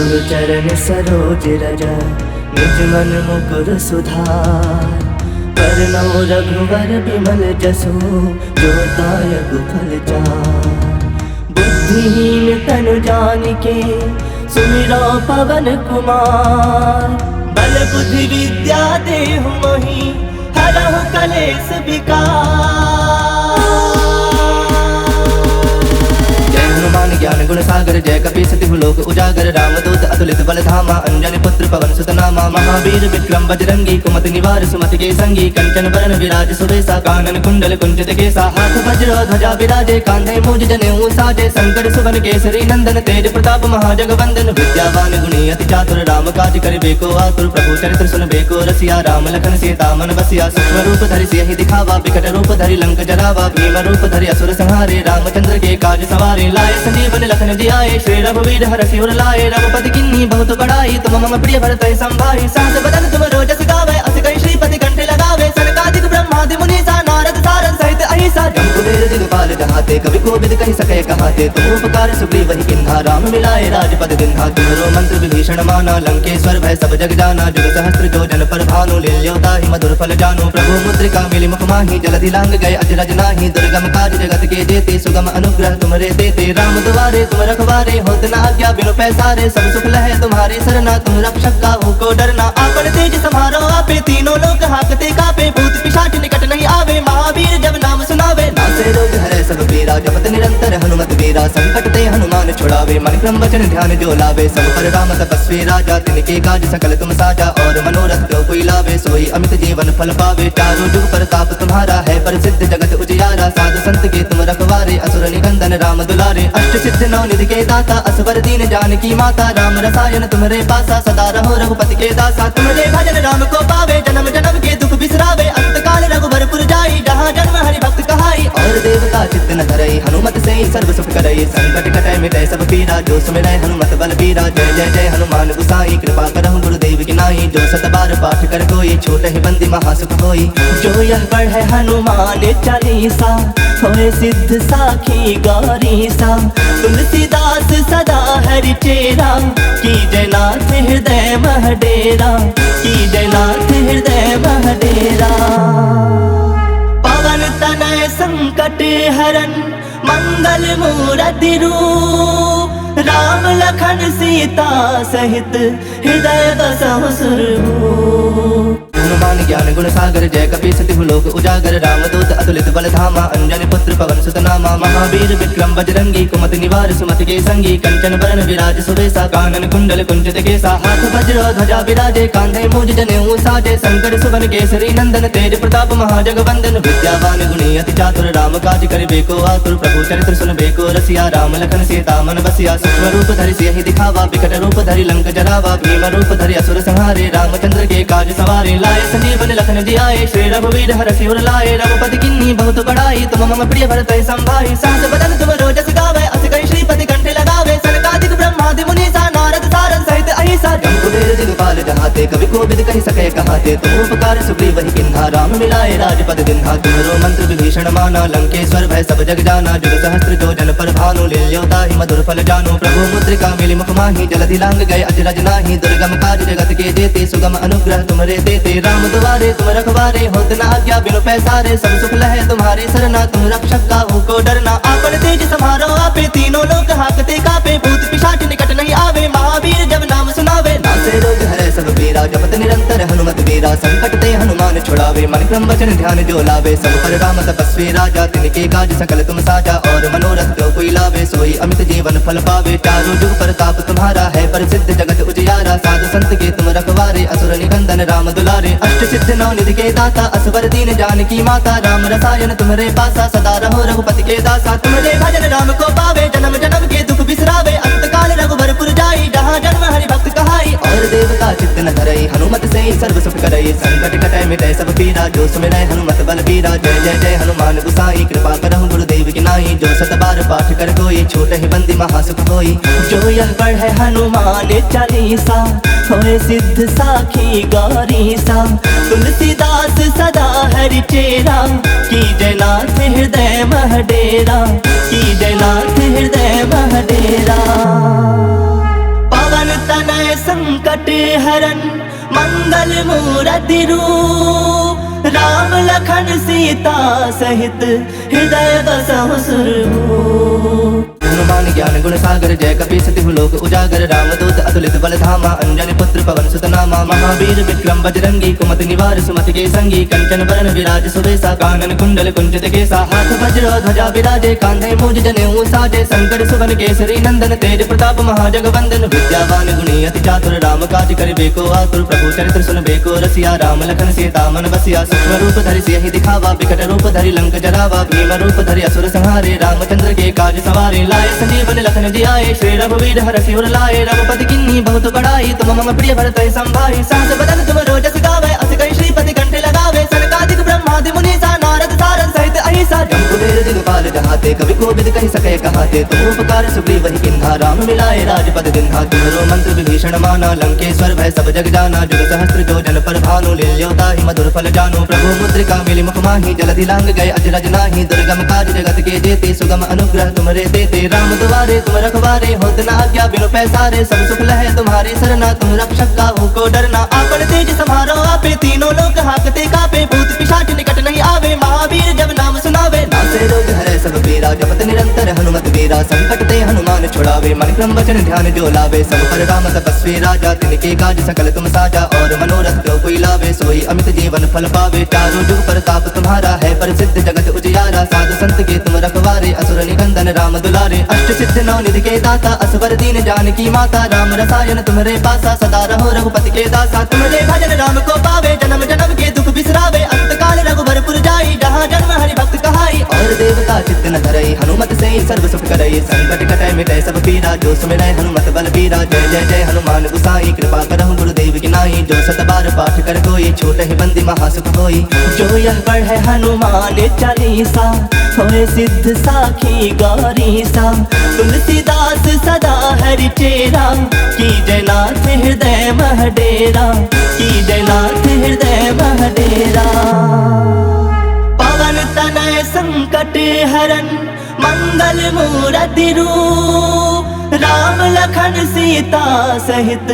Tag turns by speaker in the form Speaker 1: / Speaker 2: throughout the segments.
Speaker 1: गुरु चरण सरोज रज निज मन मुकुर सुधार। वरनौ रघुवर विमल जसु जो दायक फल चार। बुद्धिहीन तनु जानिके सुमिरौ पवन कुमार। बल बुद्धि विद्या देहु मोहि हरहु कलेश विकार। जय हनुमान ज्ञान गुण सागर जय कपीस तिहु लोक उजागर। रामदूत अतुलित बल धामा अंजनी पुत्र पवन सुत नामा। महावीर विक्रम बजरंगी कुमति निवार सुमति के संगी। कंचन बरन विराज सुबेसा कानन कुंडल कुंचित केसा। हाथ वज्र ध्वजा विराजे कांधे मूज जनेऊ साजे। शंकर सुवन केसरी नंदन तेज प्रताप महाजगवंदन। विद्यावान गुणी अति चातुर राम काज करिबे को आतुर। प्रभु चरित्र सुनबे को रसिया राम लखन सीता मन बसिया। सूक्ष्म रूप धरि सियहि दिखावा विकट रूप धरि लंक जरावा। भीम रूप धरि असुर संहारे रामचंद्र के काज सवारे। लाए संजीवन लखन जियाए श्री रघुवीर हरषि उर लाए। रघुपति किन्ही बहुत बड़ाई तुम मम प्रिय भरतहि संभाई। सहस बदन तुम रोजस गावे अस कहि श्रीपति कंठे लगावे। सनकादिक ब्रह्मादि मुनीसा नारद सारद सहित अहिसा। जम कुबेर दिगपाल जहाते कवि कोविद कहि सके कहाते। तुम उपकार सुग्रीव ही किन्हा राम मिलाए राजपद दिन्हा। तुम्हरो मंत्र विभीषण माना लंकेश्वर भय सब जग जाना। जुग सहस्त्र जो जन पर भानु लील्योता ही मधुर फल जानो। प्रभु मुद्रिका मिली मुख माही जलधि लांग गए अजरज नाही। दुर्गम काज जगत के जेते सुगम अनुग्रह तुमरे देते। राम दुआरे तुम रखवारे होत न आज्ञा बिनु पैसारे। सब सुख लहे तुम्हारी सरना तुम रक्षक काहू को डरना। आपन तेज सम्हारो आपे तीनों लोक हाकते कापे। भूत पिशाच निकट नहीं आवे महावीर जब नाम सुनावे। नासे रोग हरे सब पीरा जपत निरंतर हनुमत वीरा। संकट ते हनुमान छुड़ावे मन क्रम वचन ध्यान जो लावे। सब पर राम तपस्वी राजा तिनके काज सकल तुम साजा। और मनोरथ जो कोई लावे सोई अमित जीवन फल पावे। चारों जुग प्रताप तुम्हारा है प्रसिद्ध जगत उजियारा। साधु संत के तुम रखवारे असुर निकंदन राम दुलारे। अष्ट सिद्ध नौ निधि के दाता असवर दीन जानकी माता। राम रसायन तुम्हारे पासा सदा रहो रघुपति के दासा। तुम्हारे भजन राम को पावे जन्म जन्म के दुख बिसरावे। अंत काल रघुबरपुर जाई जहाँ जन्म हरि भक्त कहाई। और देवता चित्त न धरई हनुमत से सर्व सुख करई। संकट कटै मिटै सब पीरा जो सुमिरै हनुमत बल बीरा। जय जय जय हनुमान गुसाई कृपा करहु गुरुदेव की नाई। जो सत बार पाठ कर कोई छोट ही बंदी महासुख होई। जो यह पढ़े हनुमान चालीसा होए सिद्ध साखी गौरीसा। तुलसीदास सदा हरि चेरा कीजय नाथ हृदय मह डेरा। कीजय नाथ हृदय मह डेरा। पवन तनय संकट हरन मंगल मूरति रूप। राम लखन सीता सहित हृदय बसहु सुरभूप। हनुमान ज्ञान गुण सागर जय कपीस तिहु लोक उजागर। रामदूत अतुलित बल धामा अंजनी पुत्र पवन सुत नामा। महावीर विक्रम बजरंगी कुमति निवार सुमति के संगी। कंचन बरन विराज सुबेसा कानन कुंडल कुंचित केसा। हाथ वज्र ध्वजा विराजे कांधे मूज जनेऊ साजे। शंकर सुवन केसरी नंदन तेज प्रताप महाजगवंदन। विद्यावान गुणी अति चातुर राम काज करिबे को आतुर। प्रभु चरित्र सुनबे को रसिया राम लखन सीता मन बसिया। सूक्ष्म रूप धरि सियहि दिखावा विकट रूप धरि लंक जरावा। भीम रूप धरि असुर संहारे रामचंद्र के काज सवारे। लाए संजीवन लखन जियाए श्री रघुवीर हरषि उर लाए। रघुपति किन्ही बहुत बड़ाई तुम मम प्रिय भरतहि संभाई। सहस बदन तुम रोजस गावे अस कहि श्रीपति कंठे लगावे। सनकादिक ब्रह्मादि मुनीसा नारद सारद सहित अहिसा। जम कुबेर दिगपाल जहाते कवि कोविद कहि सके कहाते। तुम उपकार सुग्रीव ही किन्हा राम मिलाए राजपद दिन्हा। तुम्हरो मंत्र विभीषण माना लंकेश्वर भय सब जग जाना। जुग सहस्त्र जो जन पर भानु लील्योता ही मधुर फल जानो। प्रभु मुद्रिका मिली मुख माही जलधि लांग गए अजरज नाही। दुर्गम काज जगत के जेते सुगम अनुग्रह तुमरे देते। राम दुआरे तुम रखवारे होत न आज्ञा बिनु पैसारे। सब सुख लहे तुम्हारी सरना तुम रक्षक काहू को डरना। आपन तेज सम्हारो आपे तीनों लोक हाकते कापे। भूत पिशाच निकट नहीं आवे महावीर जब नाम सुनावे। नासे रोग हरे सब पीरा जपत निरंतर हनुमत वीरा। संकट ते हनुमान छुड़ावे मन क्रम वचन ध्यान जो लावे। सब पर राम तपस्वी राजा तिनके काज सकल तुम साजा। और मनोरथ जो कोई लावे सोई अमित जीवन फल पावे। चारों जुग प्रताप तुम्हारा है प्रसिद्ध जगत उजियारा। साधु संत के तुम रखवारे असुर निकंदन राम दुलारे। अष्ट सिद्ध नौ निधि के दाता असवर दीन जानकी माता। राम रसायन तुम्हारे पासा सदा रहो रघुपति के दासा। तुम्हारे भजन राम को पावे जन्म जन्म के दुख बिसरावे। अंत काल रघुबरपुर जाई जहाँ जन्म हरि भक्त कहाई। और देवता चित्त न धरई हनुमत से सर्व सुख करई। संकट कटै मिटै सब पीरा जो सुमिरै हनुमत बल बीरा। जय जय जय हनुमान गुसाई कृपा करहु गुरुदेव की नाई। जो सत बार पाठ कर कोई छोट ही बंदी महासुख होई। जो यह पढ़े हनुमान चालीसा होए सिद्ध साखी गौरीसा। तुलसीदास सदा हरि चेरा कीजय नाथ हृदय मह डेरा। कीजय नाथ हृदय मह डेरा। पवन तनय संकट हरन मंगल मूर्ति रूप राम लखन सीता सहित हृदय बसहु सुरभूप। हनुमान ज्ञान गुण सागर जय कपी सतिहु लोक उजागर रामदूत अतुलित बल धामा अंजनी पुत्र पवन सुत नामा महावीर विक्रम बजरंगी कुमति निवार सुमति के संगी कंचन बरन विराज सुबेसा कानन कुंडल कुंचित केसा हाथ वज्र ध्वजा विराजे कांधे मूज जनेऊ साजे शंकर सुवन केसरी नंदन तेज प्रताप महाजगवंदन विद्यावान गुणी अति चातुर राम काज करिबे को आतुर प्रभु चरित्र सुनबे को रसिया राम लखन सीता मन बसिया सूक्ष्म रूप धरि सियहि दिखावा विकट रूप धरि लंक जरावा भीम रूप धरि असुर संहारे रामचंद्र के काज सवारे लाए संजीवन लखन जियाए श्री रघुवीर हरषि उर लाए रघुपति किन्नी बहुत बड़ाई तुम मम प्रिय भरत संभाई सहस बदन तुम रोजस गावे अस कहि श्रीपति कंठे लगावे सनकादिक ब्रह्मादि मुनीसा नारद सारद सहित अहिसा जम्बुवेर दिगपाल जहाते कवि कोविद कहि सके कहाते तुम उपकार सुग्रीव वही किन्हा राम मिलाए राजपद दिन्हा तुम्हरो मंत्र विभीषण माना लंकेश्वर भय सब जग जाना जुग सहस्त्र जो जन पर भानु लील्योता ही मधुर फल जानो प्रभु मुद्रिका मिली मुख माही जलधि लांग गए अजरज नाही दुर्गम काज जगत के जेते सुगम अनुग्रह तुमरे देते राम दुआरे तुम रखवारे होत न आज्ञा बिनु पैसारे सब सुख लहे तुम्हारे सरना तुम रक्षक काहू को डरना आपन तेज समारो आपे तीनों लोग हाकते कापे भूत पिशाच निकट नहीं आवे महावीर जब नाम सुनावे नासे रोग हरे सब पीरा जपत निरंतर हनुमत वीरा संकट ते हनुमान छुड़ावे मन क्रम वचन ध्यान जो लावे सब पर राम तपस्वी राजा तिनके काज सकल तुम साजा और मनोरथ जो कोई लावे सोई अमित जीवन फल पावे चारों जुग प्रताप तुम्हारा है प्रसिद्ध जगत उजियारा साधु संत के तुम रखवारे असुर निकंदन राम दुलारे अष्ट सिद्ध नौ निधि के दाता असवर दीन जानकी माता राम रसायन तुम्हारे पासा सदा रहो रघुपति के दासा तुम्हारे भजन राम को पावे जन्म जन्म के दुख बिसरावे अंत काल रघुबरपुर जाई जहाँ जन्म हरि भक्त कहाई और देवता चित्त न धरई हनुमत से सर्व सुख करई संकट कटै मिटै सब पीरा जो सुमिरै हनुमत बल बीरा जय जय जय हनुमान गुसाई कृपा करहु गुरुदेव की नाई जो सत बार पाठ कर कोई छोट ही बंदी महासुख होई जो यह पढ़े हनुमान चालीसा होए सिद्ध साखी गौरी सा तुलसीदास सदा हरि चेरा की जयनाथ हृदय मह डेरा की जयनाथ हृदय मह डेरा। पवन तनय संकट हरन मंगल मूर्ति रूप राम लखन सीता सहित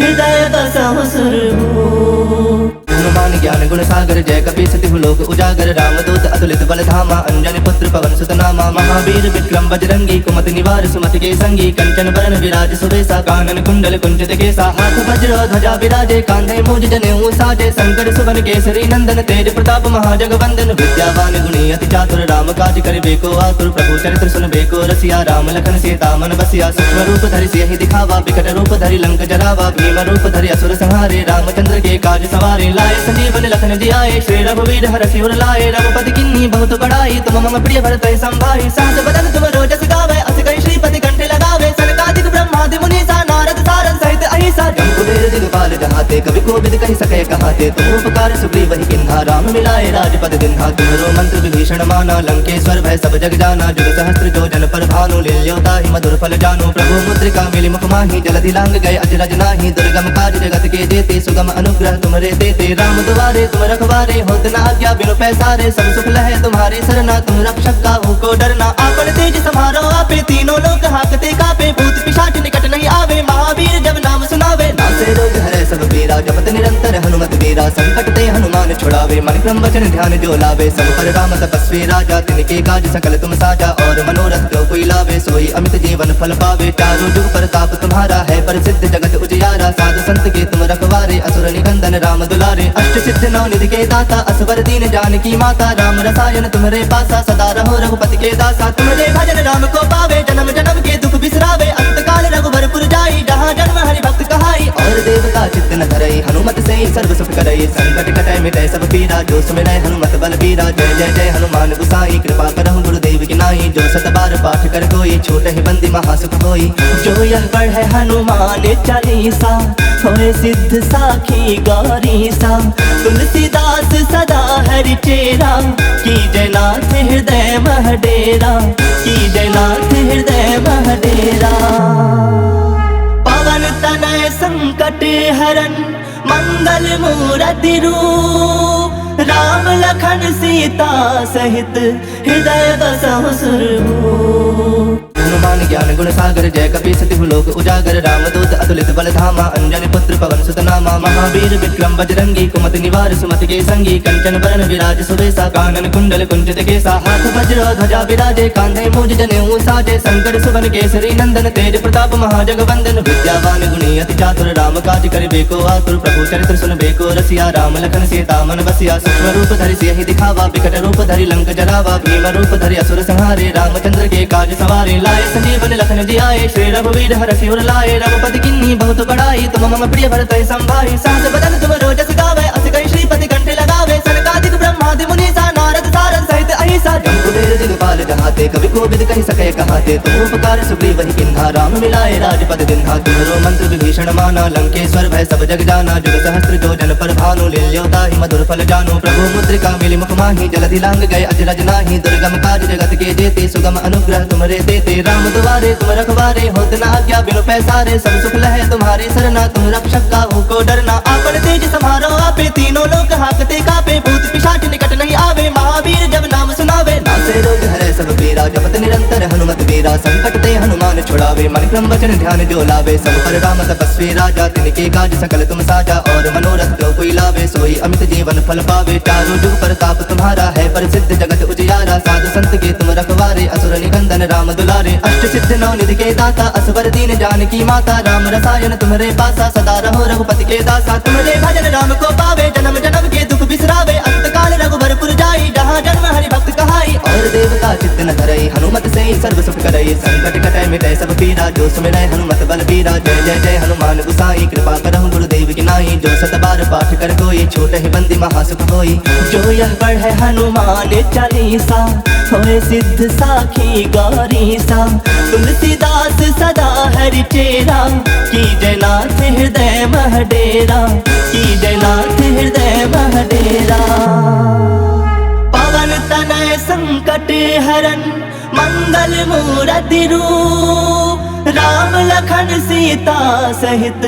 Speaker 1: हृदय बसहु सुरभूप। हनुमान ज्ञान गुण सागर जय कपी सतिहु लोक उजागर रामदूत अतुलित बल धामा अंजनी पुत्र पवन सुत नामा महावीर विक्रम बजरंगी कुमति निवार सुमति के संगी कंचन बरन विराज सुबेसा कानन कुंडल कुंचित केसा हाथ वज्र ध्वजा विराजे कांधे मूज जनेऊ साजे शंकर सुवन केसरी नंदन तेज प्रताप महाजगवंदन विद्यावान गुणी अति चातुर राम काज करिबे को आतुर प्रभु चरित्र सुनबे को रसिया राम लखन सीता मन बसिया सूक्ष्म रूप धरि सियहि दिखावा विकट रूप धरि लंक जरावा भीम रूप धरि असुर संहारे रामचंद्र के काज सवारे लाए संजीवन लखन जियाए श्री रघुवीर हरषि उर लाए रघुपति किन्नी बहुत बड़ाई तुम मम प्रिय भरत संभाई सहस बदन तुम रोजस गावे अस कहि श्रीपति कंठे लगावे सनकादिक ब्रह्मादि मुनीसा नारद सारद सहित अहिसा जम्बुवेर दिगपाल जहाते कवि कोविद कहि सके कहाते तुम उपकार सुग्रीव वही किन्हा राम मिलाए राजपद दिन्हा तुम्हरो मंत्र विभीषण माना लंकेश्वर भय सब जग जाना जुग सहस्त्र जो जन पर भानु लील्योता ही मधुर फल जानो प्रभु मुद्रिका मिली मुख माही जलधि लांग गए अजरज नाही दुर्गम काज जगत के जेते सुगम अनुग्रह तुमरे देते राम दुआरे तुम रखवारे होत न आज्ञा बिनु पैसारे सब सुख लहे तुम्हारे सरना तुम रक्षक काहू को डरना आपन तेज समारो आपे तीनों लोग हाकते कापे भूत पिशाच निकट नहीं आवे महावीर जब नाम सुनावे नासे रोग हरे सब पीरा जपत निरंतर हनुमत वीरा संकट ते हनुमान छुड़ावे मन क्रम वचन ध्यान जो लावे सब पर राम तपस्वी राजा तिनके काज सकल तुम साजा और मनोरथ जो कोई लावे सोई अमित जीवन फल पावे चारों जुग प्रताप तुम्हारा है प्रसिद्ध जगत उजियारा साधु संत के तुम रखवारे असुर निकंदन राम दुलारे अष्ट सिद्ध नौ निधि के दाता असवर दीन जानकी माता राम रसायन तुम्हारे पासा सदा रहो रघुपति के दासा तुम्हारे भजन राम को पावे जन्म जन्म के दुख बिसरावे अंत काल रघुबरपुर जाई जहाँ जन्म हरि भक्त कहाई और देवता चित्त न धरई हनुमत से सर्व सुख करई संकट कटै मिटै सब पीरा जो सुमिरै हनुमत बल बीरा जय जय जय हनुमान गुसाई कृपा करहु गुरुदेव की नाई जो सत बार पाठ कर कोई छोट ही बंदी महासुख होई जो यह पढ़े हनुमान चालीसा होए सिद्ध साखी गौरी सा तुलसीदास सदा हरि चेरा की जयनाथ हृदय मह डेरा की जयनाथ हृदय मह डेरा। पवन तनय संकट हरन मंगल मूर्ति रूप राम लखन सीता सहित हृदय बसहु सुरभूप। हनुमान ज्ञान गुण सागर जय कपीस तिहु लोक उजागर रामदूत अतुलित बल धामा अंजनी पुत्र पवन सुत नामा महावीर विक्रम बजरंगी कुमति निवार सुमति के संगी कंचन बरन विराज सुबेसा कानन कुंडल कुंचित केसा हाथ वज्र ध्वजा विराजे कांधे मूज जनेऊ साजे शंकर सुवन केसरी नंदन तेज प्रताप महाजगवंदन विद्यावान गुणी अति चातुर राम काज करिबे को आतुर प्रभु चरित्र सुनबे को रसिया राम लखन सीता मन बसिया सूक्ष्म रूप धरि सियहि दिखावा विकट रूप धरि लंक जरावा भीम रूप धरि असुर संहारे रामचंद्र के काज सवारे लाए संजीवन लखन जियाए श्री रघुवीर हर सिर लाए रघुपति किन्नी बहुत बड़ाई तुम मम प्रिय भरत संभाई सहस बदन तुम रोजस गावे अस कई श्रीपति कंठे लगावे सनकादिक ब्रह्मादि मुनीसा नारद सारद सहित अहिसा जम्बुवीर दिगपाल जहाते कवि कोविद कहि सके कहाते तुम उपकार सुग्रीव वही किन्हा राम मिलाए राजपद दिन्हा तुम्हारो मंत्र विभीषण माना लंकेश्वर भय सब जग जाना जुग सहस्त्र जो जन पर भानु लील्योता ही मधुर फल जानो प्रभु मुद्रिका मिली मुख माही जलधि लांग गए अजरज नाही दुर्गम काज जगत के जेते सुगम अनुग्रह तुम्हारे देते राम दुआरे तुम रखवारे होत न आज्ञा बिनु पैसारे सब सुख लहे तुम्हारी सरना तुम रक्षक काहू को डरना आपन तेज समारो आपे तीनों लोक हाकते कापे भूत पिशाच निकट नहीं आवे महावीर जब नाम सुनावे नासे रोग हरे सब पीरा जपत निरंतर हनुमत वीरा संकट ते हनुमान छुड़ावे मन क्रम वचन ध्यान जो लावे सब पर राम तपस्वी राजा तिनके काज सकल तुम साजा और मनोरथ जो कोई लावे सोई अमित जीवन फल पावे चारों जुग प्रताप तुम्हारा है प्रसिद्ध जगत उजियारा साधु संत के तुम रखवारे असुर निकंदन राम दुलारे अष्ट सिद्ध नौ निधि के दाता असवर दीन जानकी माता राम रसायन तुम्हारे पासा सदा रहो रघुपति के दासा तुम्हारे भजन राम को पावे जन्म जन्म के दुख बिसरावे अंत काल रघुबरपुर जाई जहाँ जन्म हरि भक्त कहाई और देवता चित्त न धरई हनुमत से सर्व सुख करई संकट कटै मिटै सब पीरा जो सुमिरै हनुमत बल बीरा जय जय जय हनुमान गुसाई कृपा करहु गुरुदेव की नाई जो सत बार पाठ कर कोई छोट ही बंदी महासुख होई जो यह पढ़े हनुमान चालीसा होए सिद्ध साखी गौरी सा तुलसीदास सदा हरि चेरा की जयनाथ हृदय मह डेरा की जयनाथ हृदय मह डेरा पवन तनय संकट हरन मंगल मूरति रूप राम लखन सीता सहित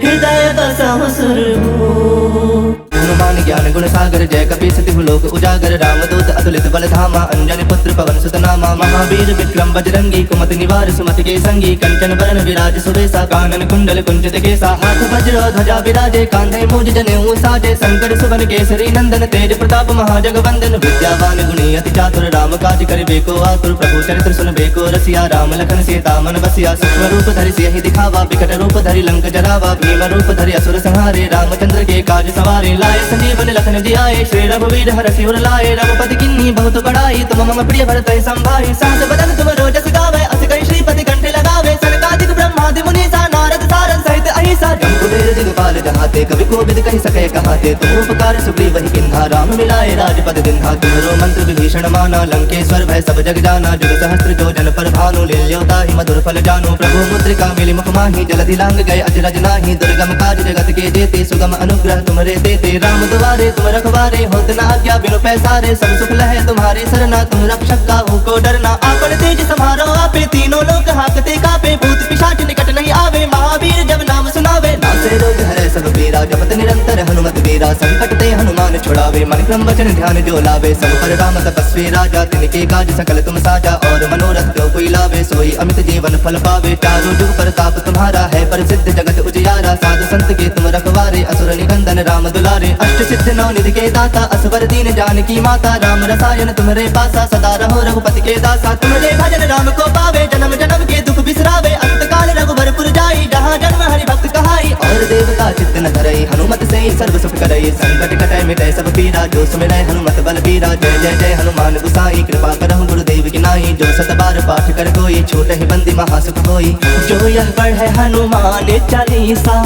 Speaker 1: हृदय बसहु सुरभूप हनुमान ज्ञान गुण सागर जय कपीस तिहु लोक उजागर रामदूत अतुलित बल धामा अंजनी पुत्र पवन सुत नामा महावीर विक्रम बजरंगी कुमति निवार सुमति के संगी कंचन बरन विराज सुबेसा कानन कुंडल कुंचित केसा हाथ वज्र ध्वजा विराजे कांधे मूज जनेऊ साजे शंकर सुवन केसरी नंदन तेज प्रताप महाजगवंदन विद्यावान गुणी अति चातुर राम काज करिबे को आतुर प्रभु चरित्र सुनबे को रसिया राम लखन सीता मन बसिया सूक्ष्म रूप धरि सियहि दिखावा विकट रूप धरि लंक जरावा भीम रूप धरि असुर संहारे रामचंद्र के काज सवारे लाए संजीवन लखन जियाए श्री रघुवीर हर सिर लाए रघुपति किन्नी बहुत बड़ाई तुम मम प्रिय भरत संभाई सहस बदन तुम रोजस गावे अस कई श्रीपति कंठे लगावे सनकादिक ब्रह्मादि मुनीसा नारद सारद सहित अहिसा जम्बुवीर दिगपाल जहाते कवि कोविद कहि सके कहाते तुम उपकार सुग्रीव वही किन्हा राम मिलाए राजपद दिन्हा तुम्हारो मंत्र विभीषण माना लंकेश्वर भय सब जग जाना जुग सहस्त्र जो जन पर भानु लील्योता ही मधुर फल जानो प्रभु मुद्रिका मिली मुख माही जलधि लांग गए अजरज नाही दुर्गम काज जगत के जेते सुगम अनुग्रह तुम्हारे देते राम दुआरे तुम रखवारे होत न आज्ञा बिनु पैसारे सब सुख लहे तुम्हारी सरना तुम रक्षक काहू को डरना आपन तेज समारो आपे तीनों लोक हाकते कापे भूत पिशाच निकट नहीं आवे महावीर जब नाम सुनावे नासे रोग हरे सब पीरा जपत निरंतर हनुमत वीरा संकट ते हनुमान छुड़ावे मन क्रम वचन ध्यान जो लावे सब पर राम तपस्वी राजा तिनके काज सकल तुम साजा और मनोरथ जो कोई लावे सोई अमित जीवन फल पावे चारों जुग प्रताप तुम्हारा है प्रसिद्ध जगत उजियारा साधु संत के तुम रखवारे असुर निकंदन राम दुलारे अष्ट सिद्ध नौ निधि के दाता असवर दीन जानकी माता राम रसायन तुम्हारे पासा सदा रहो रघुपति के दासा तुम्हारे भजन राम को पावे जन्म जन्म के दुख बिसरावे अंत काल रघुबरपुर जाई जहाँ जन्म हरि भक्त कहाई और देवता चित्त न धरई हनुमत से सर्व सुख करई संकट कटै मिटै सब पीरा जो सुमिरै हनुमत बल बीरा जय जय जय हनुमान गुसाई कृपा करहु गुरुदेव की नाई जो सत बार पाठ कर कोई छोट ही बंदी महासुख होई जो यह पढ़े हनुमान चालीसा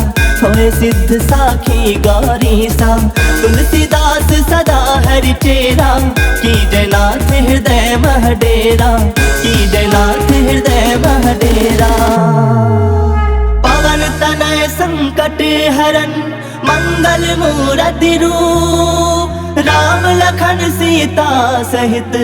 Speaker 1: होए सिद्ध साखी गौरी सा तुलसीदास सदा हरि चेरा की जयनाथ हृदय मह डेरा की जयनाथ हृदय मह डेरा पवन तनय संकट हरन मंगल मूरति रूप राम लखन सीता सहित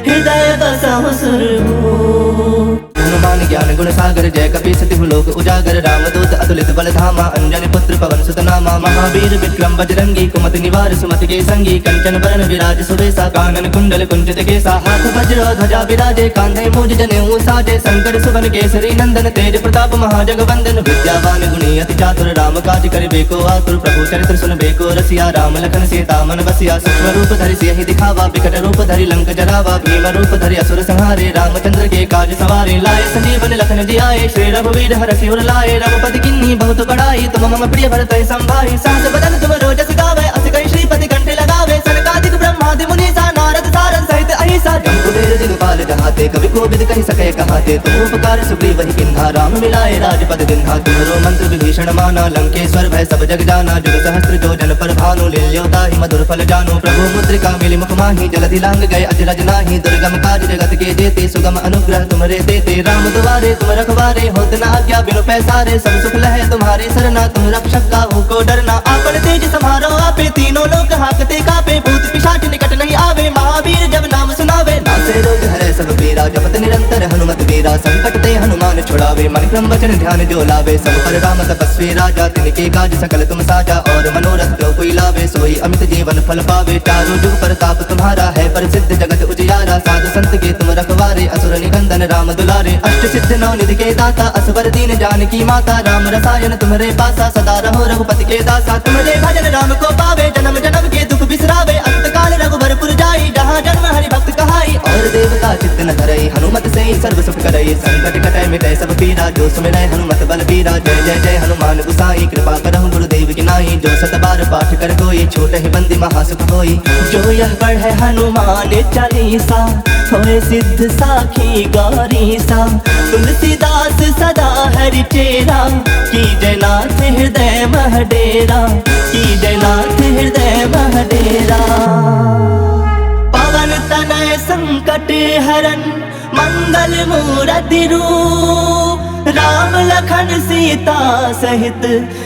Speaker 1: हृदय बसहु सुरभूप हनुमान ज्ञान गुण सागर जय कपी सतिहु लोक उजागर रामदूत अतुलित बल धामा अंजनी पुत्र पवन सुत नामा महावीर विक्रम बजरंगी कुमति निवार सुमति के संगी कंचन बरन विराज सुबेसा कानन कुंडल कुंचित केसा हाथ वज्र ध्वजा विराजे कांधे मूज जनेऊ साजे शंकर सुवन केसरी नंदन तेज प्रताप महाजगवंदन विद्यावान गुणी अति चातुर राम काज करिबे को आतुर प्रभु चरित्र सुनबे को रसिया राम लखन सीता मन बसिया सूक्ष्म रूप धरि सियहि दिखावा विकट रूप धरि लंक जरावा भीम रूप धरि असुर संहारे रामचंद्र के काज सवारे लाए संजीवन लखन जियाए श्री रघुवीर हरषि उर लाए रघुपति किन्नी बहुत बड़ाई तुम मम प्रिय भरत संभाई सहस बदन तुम रोजस गावे अस कई श्रीपति कंठे लगावे सनकादिक ब्रह्मादि मुनीसा नारद सारद सहित अहिसा जम्बुवीर दिगपाल जहाते कवि कोविद कहि सके कहाते तुम उपकार सुग्रीव वही किन्हा राम मिलाए राजपद दिन्हा तुम्हरो मंत्र विभीषण माना लंकेश्वर भय सब जग जाना जुग सहस्त्र जो जन पर भानु लील्योता ही मधुर फल जानो प्रभु मुद्रिका मिली मुख माही जलधि लांग गए अजरज नाही दुर्गम काज जगत के जेते सुगम अनुग्रह तुमरे देते राम दुआरे तुम रखवारे होत न आज्ञा बिनु पैसारे सब सुख लहे तुम्हारे सरना तुम रक्षक काहू को डरना आपन तेज समारो आपे तीनों लोग हाकते कापे भूत पिशाच निकट नहीं आवे महावीर जब नाम सुनावे नासे रोग हरे सब पीरा जपत निरंतर हनुमत वीरा संकट ते हनुमान छुड़ावे मन क्रम वचन ध्यान जो लावे सब पर राम तपस्वी राजा तिनके काज सकल तुम साजा और मनोरथ जो कोई लावे सोई अमित जीवन फल पावे चारों जुग प्रताप तुम्हारा है प्रसिद्ध जगत उजियारा साधु संत के तुम रखवारे असुर निकंदन राम दुलारे अष्ट सिद्ध नौ निधि के दाता असवर दीन जानकी माता राम रसायन तुम्हारे पासा सदा रहो रघुपति के दासा तुम्हारे भजन राम को पावे जन्म जन्म के दुख बिसरावे अंत काल रघुवरपुर जाई जहाँ जन्म हरि भक्त कहाई और देवता चित्त न धरई हनुमत से सर्व सुख करई संकट कटै मिटै सब पीरा जो सुमिरै हनुमत बल बीरा जय जय जय हनुमान गुसाई कृपा करहु गुरुदेव की नाई जो सत बार पाठ कर कोई छोट ही बंदी महासुख होई जो यह पढ़े हनुमान चालीसा होए सिद्ध साखी गौरीसा तुलसीदास सदा हरि चेरा की जयनाथ हृदय मह डेरा की जयनाथ हृदय मह डेरा पवन तनय संकट हरन मंगल मूर्ति रूप राम लखन सीता सहित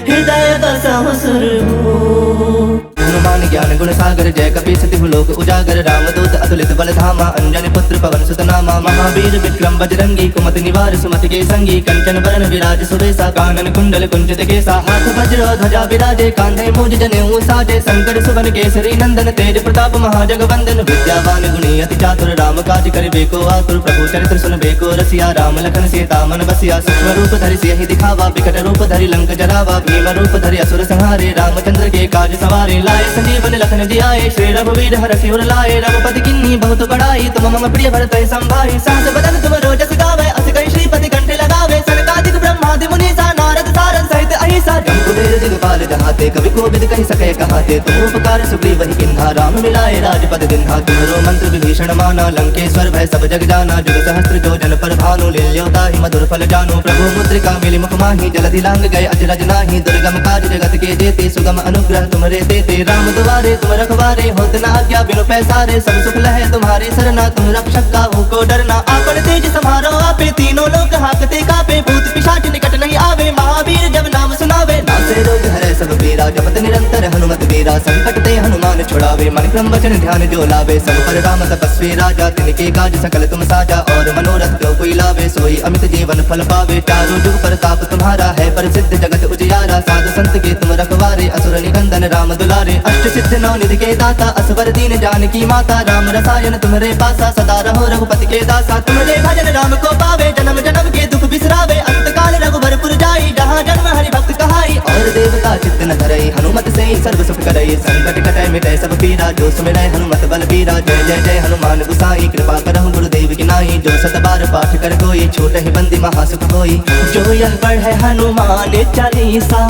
Speaker 1: हृदय बसहु सुरभूप हनुमान ज्ञान गुण सागर जय कपी सतिहु लोक उजागर रामदूत अतुलित बल धामा अंजनी पुत्र पवन सुत नामा महावीर विक्रम बजरंगी कुमति निवार सुमति के संगी कंचन बरन विराज सुबेसा कानन कुंडल कुंचित केसा हाथ वज्र ध्वजा विराजे कांधे मूज जनेऊ साजे शंकर सुवन केसरी नंदन तेज प्रताप महाजगवंदन विद्यावान गुणी अति चातुर राम काज करिबे को आतुर प्रभु चरित्र सुनबे को रसिया राम लखन सीता मन बसिया सूक्ष्म रूप धरि सियहि दिखावा विकट रूप धरि लंक जरावा भीम रूप धरि असुर संहारे रामचंद्र के काज सवारे लाए संजीवन लखन जियाए श्री रघुवीर हरषि उर लाए रघुपति किन्नी बहुत बड़ाई तुम मम प्रिय भरत संभाई सहस बदन तुम रोजस गावे अस कई श्रीपति कंठे लगावे सनकादिक ब्रह्मादि मुनीसा नारद सारद सहित अहिसा जम्बुवीर दिगपाल जहाते कवि कोविद कहि सके कहाते तुम उपकार सुग्रीव वही किन्हा राम मिलाए राजपद दिन्हा तुम्हरो मंत्र विभीषण माना लंकेश्वर भय सब जग जाना जुग सहस्त्र जो जन पर भानु लील्योता ही मधुर फल जानो प्रभु मुद्रिका मिली मुख माही जलधि लांग गए अजरज नाही दुर्गम काज जगत के जेते सुगम अनुग्रह तुमरे देते राम दुआरे तुम रखवारे होत न आज्ञा बिनु पैसारे सब सुख लहे तुम्हारे सरना तुम रक्षक काहू को डरना आपन तेज समारो आपे तीनों लोग हाकते कापे भूत पिशाच निकट नहीं आवे महावीर जब नाम सुनावे नासे रोग हरे सब पीरा जपत निरंतर हनुमत वीरा संकट ते हनुमान छुड़ावे मन क्रम वचन ध्यान जो लावे सब पर राम तपस्वी राजा तिनके काज सकल तुम साजा और मनोरथ जो कोई लावे सोई अमित जीवन फल पावे चारों जुग प्रताप तुम्हारा है प्रसिद्ध जगत उजियारा साधु संत के तुम रखवारे असुर निकंदन राम दुलारे अष्ट सिद्ध नौ निधि के दाता असवर दीन जानकी माता राम रसायन तुम्हारे पासा सदा रहो रघुपति के दासा तुम्हारे भजन राम को पावे जन्म जन्म के दुख बिसरावे अंत काल रघुवरपुर जाई जहाँ जन्म हरि भक्त कहाई और देवता चित्त न धरई हनुमत से सर्व सुख करई संकट कटै मिटै सब पीरा जो सुमिरै हनुमत बल बीरा जय जय जय हनुमान गुसाई कृपा करहु गुरुदेव की नाई जो सत बार पाठ कर कोई छोट ही बंदी महासुख होई जो यह पढ़े हनुमान चालीसा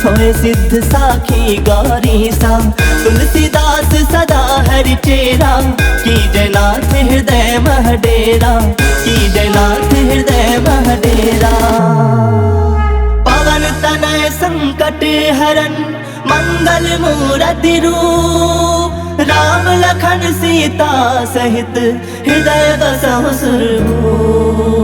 Speaker 1: होए सिद्ध साखी गौरीसा तुलसीदास सदा हरि चेरा की जयनाथ हृदय मह डेरा की जयनाथ हृदय मह डेरा पवन तनय संकट हरन मंगल मूर्ति रूप राम लखन सीता सहित हृदय बसहु सुरभूप।